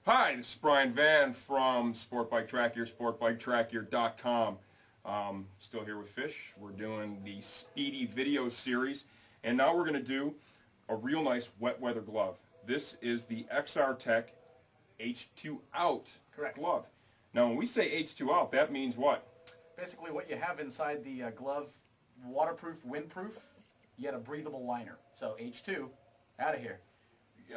Hi, this is Brian Van from Sport Bike Track Gear, sportbiketrackgear.com. Still here with Fish. We're doing the Spidi video series, and now we're going to do a real nice wet weather glove. This is the Tex H2OUT glove. Now, when we say H2OUT, that means what? Basically, what you have inside the glove, waterproof, windproof, yet a breathable liner. So H2, out of here.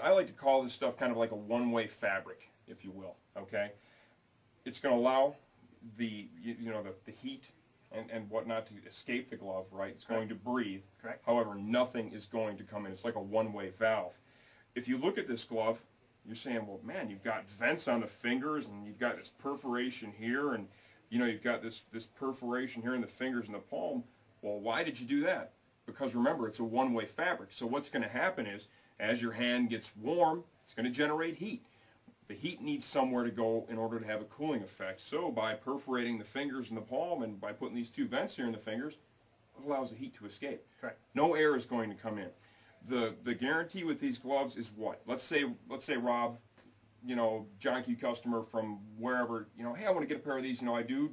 I like to call this stuff kind of like a one-way fabric, if you will. Okay, it's going to allow the the heat and whatnot to escape the glove. Right, it's going to breathe. Correct. However, nothing is going to come in. It's like a one-way valve. If you look at this glove, you're saying, well, man, you've got vents on the fingers, and you've got this perforation here, and you've got this perforation here in the fingers and the palm. Well, why did you do that? Because remember, it's a one-way fabric. So what's going to happen is, as your hand gets warm, it's going to generate heat. The heat needs somewhere to go in order to have a cooling effect. So by perforating the fingers and the palm, and by putting these two vents here in the fingers, it allows the heat to escape. Correct. No air is going to come in. The guarantee with these gloves is what? Let's say Rob, John Q customer from wherever, hey, I want to get a pair of these. I do,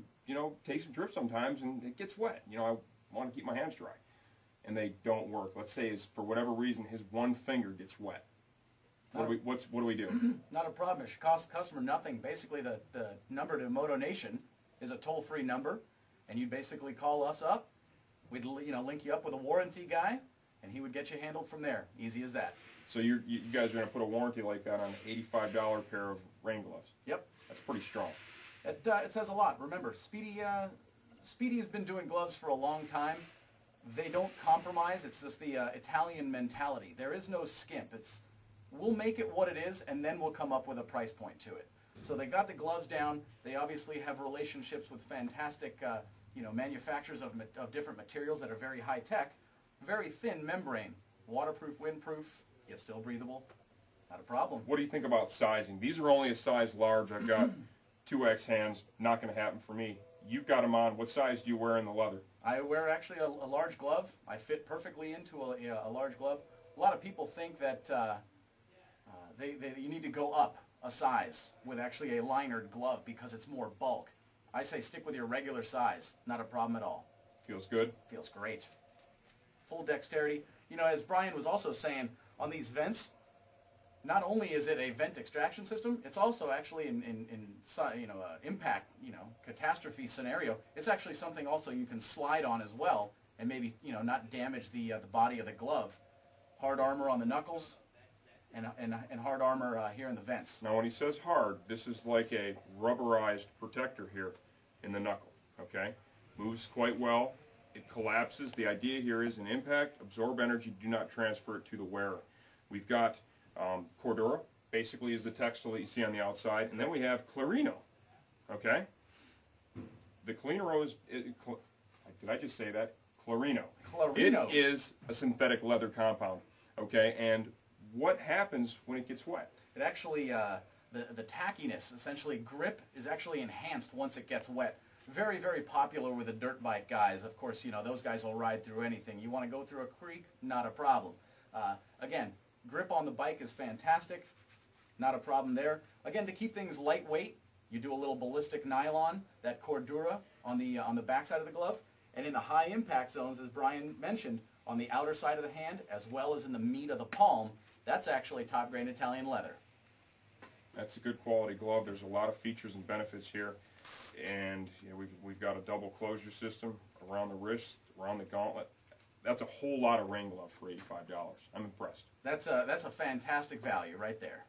take some trips sometimes, and it gets wet. I want to keep my hands dry. And they don't work. Let's say, for whatever reason, his one finger gets wet. What do we do? Not a problem. It should cost the customer nothing. Basically, the number to Moto Nation is a toll-free number, and you basically call us up. We'd link you up with a warranty guy, and he would get you handled from there. Easy as that. So you guys are going to put a warranty like that on an $85 pair of rain gloves? Yep. That's pretty strong. It says a lot. Remember, Spidi's been doing gloves for a long time. They don't compromise. It's just the Italian mentality. There is no skimp. We'll make it what it is, and then we'll come up with a price point to it. So they got the gloves down. They obviously have relationships with fantastic manufacturers of different materials that are very high tech. Very thin membrane, waterproof, windproof, yet still breathable. Not a problem. What do you think about sizing? These are only a size large. I've got 2X hands. Not going to happen for me. You've got them on. What size do you wear in the leather? I wear actually a large glove. I fit perfectly into a large glove. A lot of people think that you need to go up a size with actually a linered glove because it's more bulk. I say stick with your regular size. Not a problem at all. Feels good? Feels great. Full dexterity. As Brian was also saying, on these vents, not only is it a vent extraction system, it's also actually in impact, catastrophe scenario. It's actually something also you can slide on as well, and maybe not damage the body of the glove. Hard armor on the knuckles, and hard armor here in the vents. Now, when he says hard, this is like a rubberized protector here in the knuckle. Okay, moves quite well. It collapses. The idea here is an impact, absorb energy, do not transfer it to the wearer. We've got Cordura, basically is the textile that you see on the outside, and then we have Clarino, okay? The Clarino is, did I just say that? Clarino. Clarino. It is a synthetic leather compound, okay? And what happens when it gets wet? It actually, the tackiness, essentially grip, is actually enhanced once it gets wet. Very, very popular with the dirt bike guys. Of course, those guys will ride through anything. You want to go through a creek? Not a problem. Again, grip on the bike is fantastic. Not a problem there. Again, to keep things lightweight, you do a little ballistic nylon, that Cordura on the back side of the glove, and in the high impact zones, as Brian mentioned, on the outer side of the hand, as well as in the meat of the palm, that's actually top grade Italian leather. That's a good quality glove. There's a lot of features and benefits here, and we've got a double closure system around the wrist, around the gauntlet. That's a whole lot of rain glove for $85. I'm impressed. That's a fantastic value right there.